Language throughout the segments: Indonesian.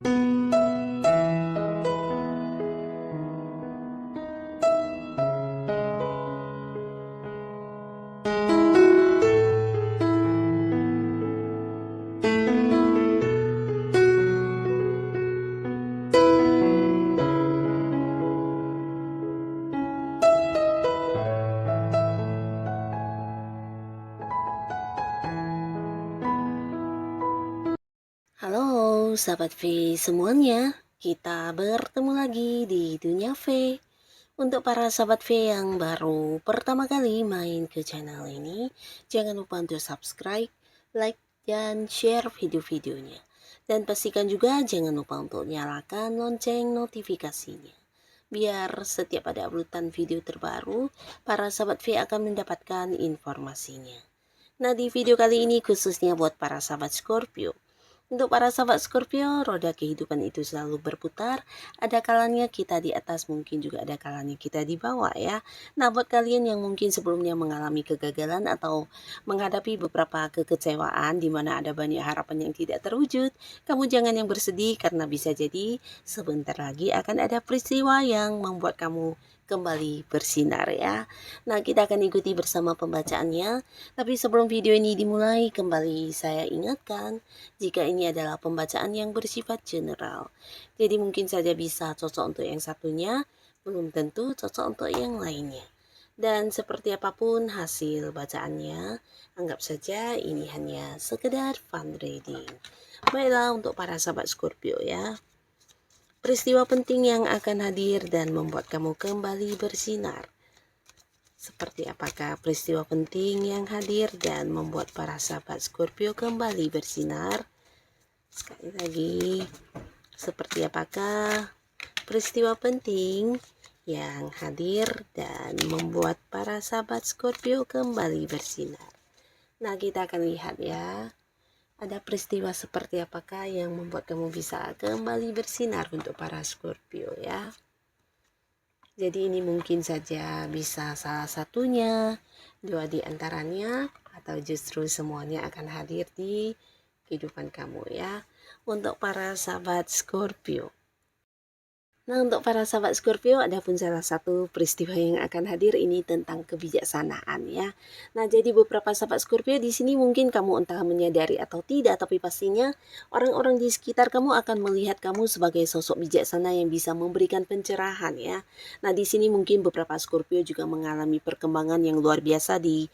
Halo sahabat V semuanya, kita bertemu lagi di Dunia V. Untuk para sahabat V yang baru pertama kali main ke channel ini, jangan lupa untuk subscribe, like, dan share video-videonya. Dan pastikan juga jangan lupa untuk nyalakan lonceng notifikasinya. Biar setiap ada uploadan video terbaru, para sahabat V akan mendapatkan informasinya. Nah, di video kali ini khususnya buat para sahabat Scorpio. Untuk para sahabat Scorpio, roda kehidupan itu selalu berputar. Ada kalanya kita di atas, mungkin juga ada kalanya kita di bawah ya. Nah, buat kalian yang mungkin sebelumnya mengalami kegagalan atau menghadapi beberapa kekecewaan di mana ada banyak harapan yang tidak terwujud, kamu jangan yang bersedih karena bisa jadi sebentar lagi akan ada peristiwa yang membuat kamu kembali bersinar ya. Nah, kita akan ikuti bersama pembacaannya. Tapi sebelum video ini dimulai, kembali saya ingatkan jika ini adalah pembacaan yang bersifat general. Jadi mungkin saja bisa cocok untuk yang satunya, belum tentu cocok untuk yang lainnya. Dan seperti apapun hasil bacaannya, anggap saja ini hanya sekedar fun reading. Baiklah untuk para sahabat Scorpio ya. Peristiwa penting yang akan hadir dan membuat kamu kembali bersinar. Seperti apakah peristiwa penting yang hadir dan membuat para sahabat Scorpio kembali bersinar? Sekali lagi, seperti apakah peristiwa penting yang hadir dan membuat para sahabat Scorpio kembali bersinar? Nah, kita akan lihat ya. Ada peristiwa seperti apakah yang membuat kamu bisa kembali bersinar untuk para Scorpio ya. Jadi ini mungkin saja bisa salah satunya, dua di antaranya, atau justru semuanya akan hadir di kehidupan kamu ya. Untuk para sahabat Scorpio. Nah, untuk para sahabat Scorpio, ada pun salah satu peristiwa yang akan hadir ini tentang kebijaksanaan ya. Nah, jadi beberapa sahabat Scorpio di sini mungkin kamu entah menyadari atau tidak, tapi pastinya orang-orang di sekitar kamu akan melihat kamu sebagai sosok bijaksana yang bisa memberikan pencerahan ya. Nah, di sini mungkin beberapa Scorpio juga mengalami perkembangan yang luar biasa di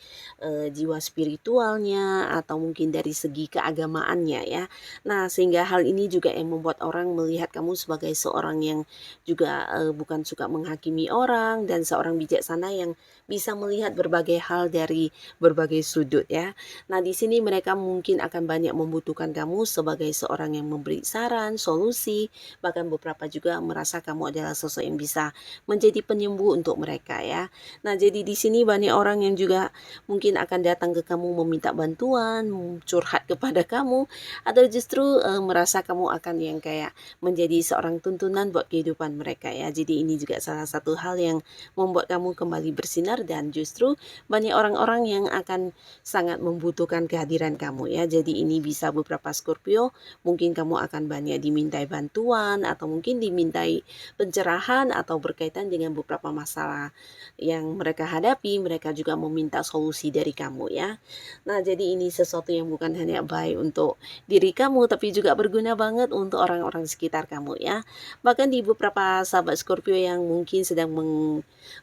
jiwa spiritualnya atau mungkin dari segi keagamaannya ya. Nah, sehingga hal ini juga yang membuat orang melihat kamu sebagai seorang yang juga bukan suka menghakimi orang dan seorang bijaksana yang bisa melihat berbagai hal dari berbagai sudut ya. Nah, di sini mereka mungkin akan banyak membutuhkan kamu sebagai seorang yang memberi saran, solusi, bahkan beberapa juga merasa kamu adalah sosok yang bisa menjadi penyembuh untuk mereka ya. Nah, jadi di sini banyak orang yang juga mungkin akan datang ke kamu meminta bantuan, curhat kepada kamu, atau justru merasa kamu akan yang kayak menjadi seorang tuntunan buat kehidupan mereka ya. Jadi ini juga salah satu hal yang membuat kamu kembali bersinar dan justru banyak orang-orang yang akan sangat membutuhkan kehadiran kamu ya. Jadi ini bisa beberapa Scorpio, mungkin kamu akan banyak dimintai bantuan atau mungkin dimintai pencerahan atau berkaitan dengan beberapa masalah yang mereka hadapi, mereka juga meminta solusi dari kamu ya. Nah, jadi ini sesuatu yang bukan hanya baik untuk diri kamu tapi juga berguna banget untuk orang-orang sekitar kamu ya. Bahkan di beberapa sahabat Scorpio yang mungkin sedang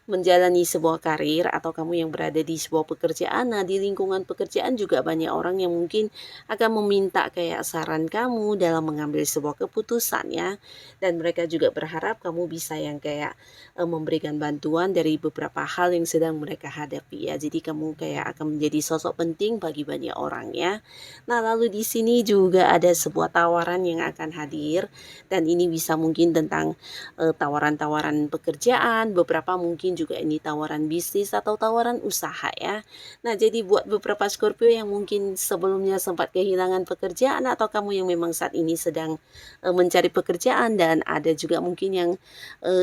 menjalani sebuah karir atau kamu yang berada di sebuah pekerjaan, nah di lingkungan pekerjaan juga banyak orang yang mungkin akan meminta kayak saran kamu dalam mengambil sebuah keputusan ya. Dan mereka juga berharap kamu bisa yang kayak memberikan bantuan dari beberapa hal yang sedang mereka hadapi ya. Jadi kamu kayak akan menjadi sosok penting bagi banyak orang ya. Nah, lalu di sini juga ada sebuah tawaran yang akan hadir dan ini bisa mungkin tentang tawaran-tawaran pekerjaan, beberapa mungkin juga ini tawaran bisnis atau tawaran usaha ya. Nah, jadi buat beberapa Scorpio yang mungkin sebelumnya sempat kehilangan pekerjaan atau kamu yang memang saat ini sedang mencari pekerjaan dan ada juga mungkin yang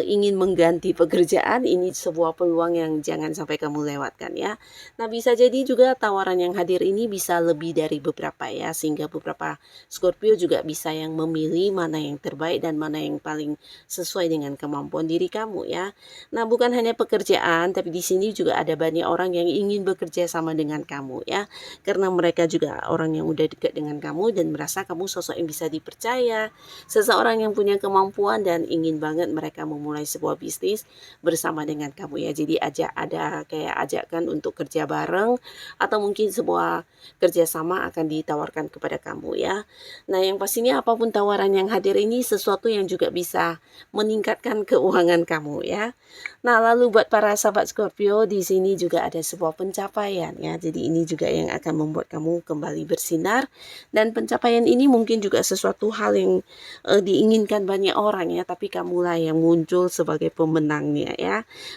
ingin mengganti pekerjaan, ini sebuah peluang yang jangan sampai kamu lewatkan ya. Nah, bisa jadi juga tawaran yang hadir ini bisa lebih dari beberapa ya, sehingga beberapa Scorpio juga bisa yang memilih mana yang terbaik dan mana yang paling sesuai dengan kemampuan diri kamu ya. Nah, bukan hanya pekerjaan, tapi di sini juga ada banyak orang yang ingin bekerja sama dengan kamu ya. Karena mereka juga orang yang udah dekat dengan kamu dan merasa kamu sosok yang bisa dipercaya, seseorang yang punya kemampuan dan ingin banget mereka memulai sebuah bisnis bersama dengan kamu ya. Jadi ada kayak ajakan untuk kerja bareng atau mungkin sebuah kerjasama akan ditawarkan kepada kamu ya. Nah, yang pastinya apapun tawaran yang hadir ini sesuatu yang juga bisa meningkatkan keuangan kamu ya. Nah, lalu buat para sahabat Scorpio, di sini juga ada sebuah pencapaian ya. Jadi ini juga yang akan membuat kamu kembali bersinar, dan pencapaian ini mungkin juga sesuatu hal yang diinginkan banyak orang ya, tapi kamulah yang muncul sebagai pemenangnya ya.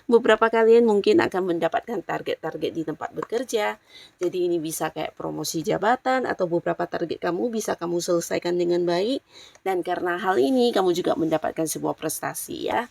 Beberapa kalian mungkin akan mendapatkan target-target di tempat bekerja. Jadi ini bisa kayak promosi jabatan atau beberapa target kamu bisa kamu selesaikan dengan baik, dan karena hal ini kamu juga mendapatkan sebuah prestasi ya.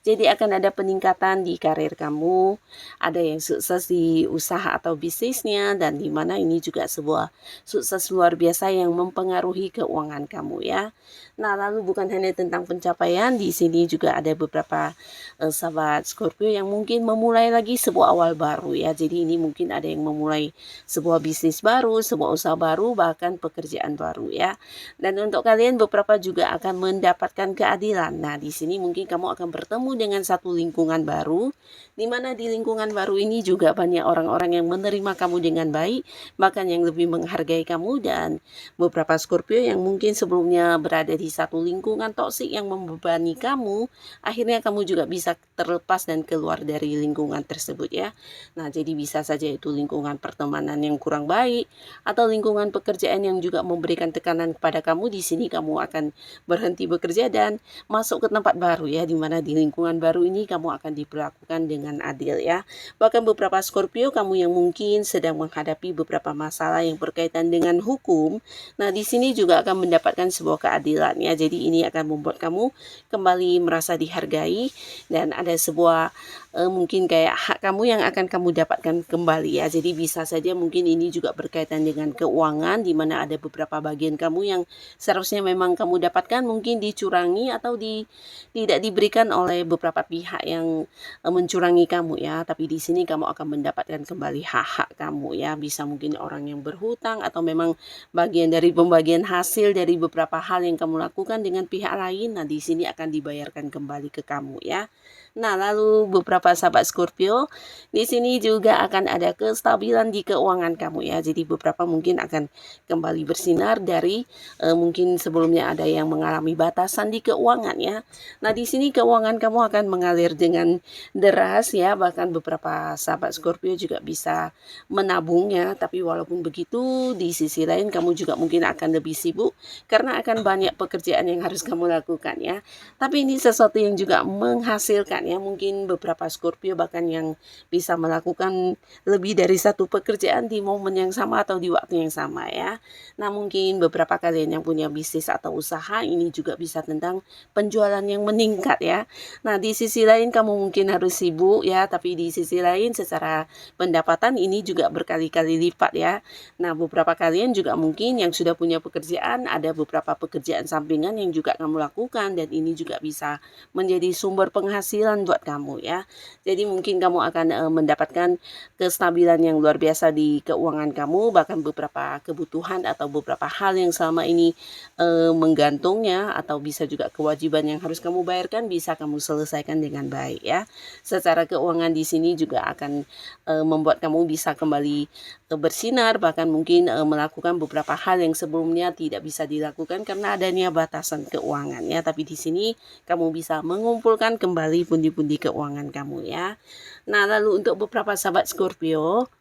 Jadi akan ada peningkatan di karir kamu, ada yang sukses di usaha atau bisnisnya, dan di mana ini juga sebuah sukses luar biasa yang mempengaruhi keuangan kamu ya. Nah, lalu bukan hanya tentang pencapaian, di sini juga ada beberapa sahabat Scorpio yang mungkin memulai lagi sebuah awal baru ya. Jadi ini mungkin ada yang memulai sebuah bisnis baru, sebuah usaha baru, bahkan pekerjaan baru ya. Dan untuk kalian beberapa juga akan mendapatkan keadilan. Nah, di sini mungkin kamu akan bertemu dengan satu lingkungan baru, di mana di lingkungan baru ini juga banyak orang-orang yang menerima kamu dengan baik, bahkan yang lebih menghargai kamu, dan beberapa Scorpio yang mungkin sebelumnya berada di satu lingkungan toksik yang membebani kamu, akhirnya kamu juga bisa terlepas dan keluar dari lingkungan tersebut ya. Nah, jadi bisa saja itu lingkungan pertemanan yang kurang baik atau lingkungan pekerjaan yang juga memberikan tekanan kepada kamu. Di sini kamu akan berhenti bekerja dan masuk ke tempat baru ya, di mana di lingkungan baru ini kamu akan diperlakukan dengan adil ya. Bahkan beberapa Scorpio kamu yang mungkin sedang menghadapi beberapa masalah yang berkaitan dengan hukum, nah di sini juga akan mendapatkan sebuah keadilan ya. Jadi ini akan membuat kamu kembali merasa dihargai, dan ada sebuah mungkin kayak hak kamu yang akan kamu dapatkan kembali ya. Jadi bisa saja mungkin ini juga berkaitan dengan keuangan, di mana ada beberapa bagian kamu yang seharusnya memang kamu dapatkan mungkin dicurangi atau tidak diberikan oleh beberapa pihak yang mencurangi kamu ya. Tapi di sini kamu akan mendapatkan kembali hak-hak kamu ya. Bisa mungkin orang yang berhutang atau memang bagian dari pembagian hasil dari beberapa hal yang kamu lakukan dengan pihak lain. Nah, di sini akan dibayarkan kembali ke kamu ya. Nah, lalu beberapa sahabat Scorpio, di sini juga akan ada kestabilan di keuangan kamu ya. Jadi beberapa mungkin akan kembali bersinar dari mungkin sebelumnya ada yang mengalami batasan di keuangan ya. Nah, di sini keuangan kamu akan mengalir dengan deras ya. Bahkan beberapa sahabat Scorpio juga bisa menabung ya. Tapi walaupun begitu, di sisi lain kamu juga mungkin akan lebih sibuk karena akan banyak pekerjaan yang harus kamu lakukan ya. Tapi ini sesuatu yang juga menghasilkan ya. Mungkin beberapa Scorpio bahkan yang bisa melakukan lebih dari satu pekerjaan di momen yang sama atau di waktu yang sama ya. Nah, mungkin beberapa kalian yang punya bisnis atau usaha ini juga bisa tentang penjualan yang meningkat ya. Nah, di sisi lain kamu mungkin harus sibuk ya, tapi di sisi lain secara pendapatan ini juga berkali-kali lipat ya. Nah, beberapa kalian juga mungkin yang sudah punya pekerjaan, ada beberapa pekerjaan sampingan yang juga kamu lakukan, dan ini juga bisa menjadi sumber penghasilan buat kamu ya. Jadi mungkin kamu akan mendapatkan kestabilan yang luar biasa di keuangan kamu, bahkan beberapa kebutuhan atau beberapa hal yang selama ini menggantungnya atau bisa juga kewajiban yang harus kamu bayarkan bisa kamu selesaikan dengan baik ya. Secara keuangan di sini juga akan membuat kamu bisa kembali bersinar, bahkan mungkin melakukan beberapa hal yang sebelumnya tidak bisa dilakukan karena adanya batasan keuangan ya. Tapi di sini kamu bisa mengumpulkan kembali pundi-pundi keuangan kamu ya. Nah, lalu untuk beberapa sahabat Scorpio,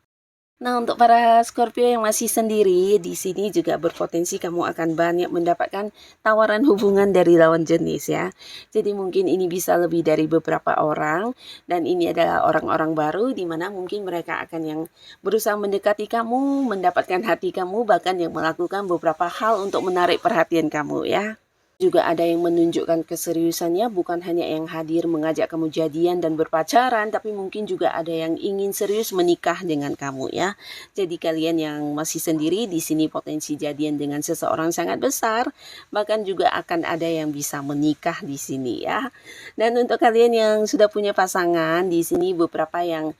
Nah, untuk para Scorpio yang masih sendiri, di sini juga berpotensi kamu akan banyak mendapatkan tawaran hubungan dari lawan jenis ya. Jadi mungkin ini bisa lebih dari beberapa orang dan ini adalah orang-orang baru di mana mungkin mereka akan yang berusaha mendekati kamu, mendapatkan hati kamu, bahkan yang melakukan beberapa hal untuk menarik perhatian kamu ya. Juga ada yang menunjukkan keseriusannya, bukan hanya yang hadir mengajak kamu jadian dan berpacaran, tapi mungkin juga ada yang ingin serius menikah dengan kamu ya. Jadi kalian yang masih sendiri di sini potensi jadian dengan seseorang sangat besar, bahkan juga akan ada yang bisa menikah di sini ya. Dan untuk kalian yang sudah punya pasangan, di sini beberapa yang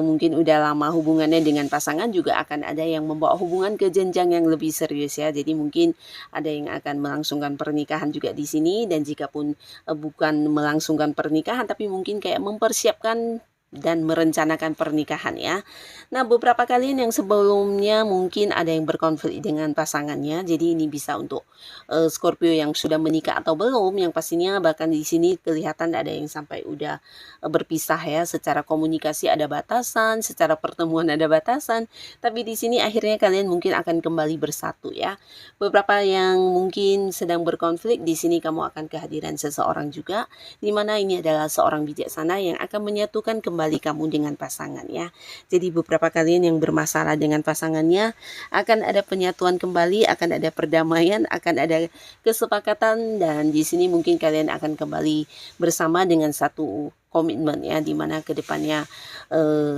mungkin udah lama hubungannya dengan pasangan juga akan ada yang membawa hubungan ke jenjang yang lebih serius ya. Jadi mungkin ada yang akan melangsungkan pernikahan juga di sini dan jikapun bukan melangsungkan pernikahan tapi mungkin kayak mempersiapkan dan merencanakan pernikahan ya. Nah, beberapa kalian yang sebelumnya mungkin ada yang berkonflik dengan pasangannya. Jadi ini bisa untuk Scorpio yang sudah menikah atau belum, yang pastinya bahkan di sini kelihatan ada yang sampai udah berpisah ya, secara komunikasi ada batasan, secara pertemuan ada batasan, tapi di sini akhirnya kalian mungkin akan kembali bersatu ya. Beberapa yang mungkin sedang berkonflik, di sini kamu akan kehadiran seseorang juga, di mana ini adalah seorang bijaksana yang akan menyatukan kembali kamu dengan pasangan ya. Jadi beberapa kalian yang bermasalah dengan pasangannya akan ada penyatuan kembali, akan ada perdamaian, akan ada kesepakatan dan di sini mungkin kalian akan kembali bersama dengan satu komitmen ya, dimana kedepannya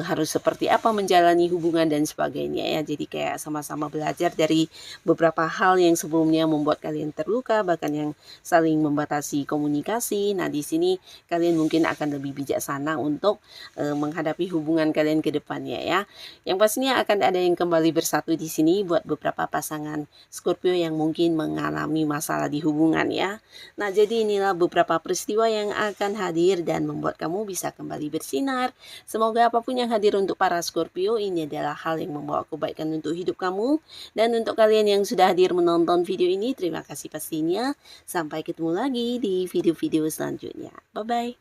harus seperti apa menjalani hubungan dan sebagainya ya. Jadi kayak sama-sama belajar dari beberapa hal yang sebelumnya membuat kalian terluka, bahkan yang saling membatasi komunikasi. Nah, di sini kalian mungkin akan lebih bijaksana untuk menghadapi hubungan kalian ke depannya ya. Yang pastinya akan ada yang kembali bersatu di sini buat beberapa pasangan Scorpio yang mungkin mengalami masalah di hubungan ya. Nah, jadi inilah beberapa peristiwa yang akan hadir dan membuat kamu bisa kembali bersinar. Semoga apapun yang hadir untuk para Scorpio ini adalah hal yang membawa kebaikan untuk hidup kamu. Dan untuk kalian yang sudah hadir menonton video ini, terima kasih pastinya. Sampai ketemu lagi di video-video selanjutnya. Bye-bye.